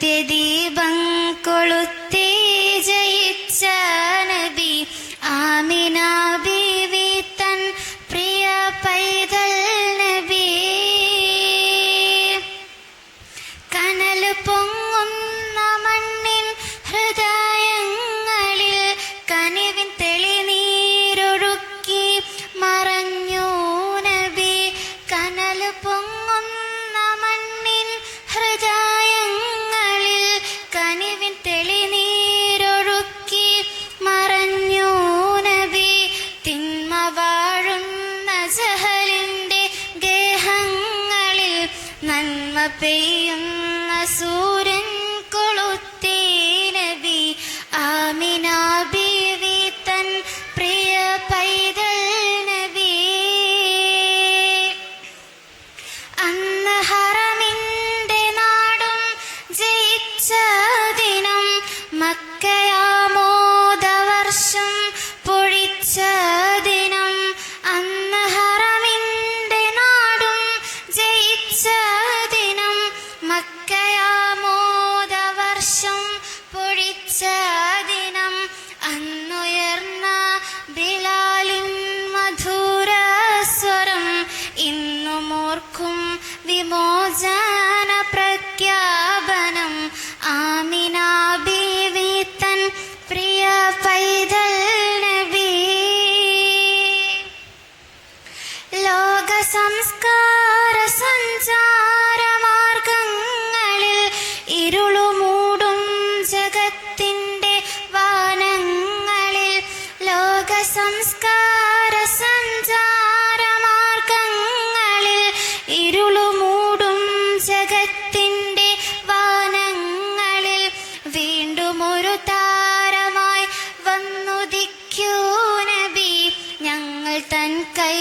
സത്യദീപം കൊളുത്തി ജയിച്ച നബി ആമിന ബീവി തൻ പ്രിയ പൈതൽ നബി. കനൽ പൊങ്ങുന്ന മണ്ണിൻ ഹൃദയങ്ങളിൽ കനിവിൻ തെളിനീരൊഴുക്കി മറഞ്ഞു നബി. കനൽ പൊങ്ങുന്ന മണ്ണിൻ ഹൃദയങ്ങളിൽ കനിവിൻ തെളിനീരൊഴുക്കി മറഞ്ഞു നബി. തിന്മ വാഴുന്ന ജഹലിന്റെ ഗേഹങ്ങളിൽ നന്മ പെയ്യുന്ന സൂര്യൻ കൊളുത്തി നബി ആമിന ബീവി തൻ പ്രിയ പൈതൽ നബി. അന്ന് ഹറമിന്റെ നാടും ജയിച്ച ദിനം മക്കയാമോദവർഷം പൊഴിച്ച ദിനം. അന്ന് ഹറമിന്റെ നാടും ജയിച്ച ദിനം മക്കയാമോദവർഷം പൊഴിച്ച ദിനം. അന്നുയർന്ന ബിലാലിൻ മധുര സ്വരം ഇന്നും ഓർക്കും വിമോചന പ്രഖ്യാപനം ആമിന ബീവി തൻ പ്രിയ പൈതൽ നബി. ലോക സംസ്കാര സഞ്ചാരമാർഗങ്ങളിൽ ഇരുളുമൂടും ജഗത്തിന്റെ വാനങ്ങളിൽ. ലോക സംസ്കാര സഞ്ചാരമാർഗങ്ങളിൽ ഇരുളുമൂടും ജഗത്തിന്റെ വാനങ്ങളിൽ വീണ്ടും ഒരു താരമായി വന്നുദിക്കൂ നബി. ഞങ്ങൾ തൻ കൈ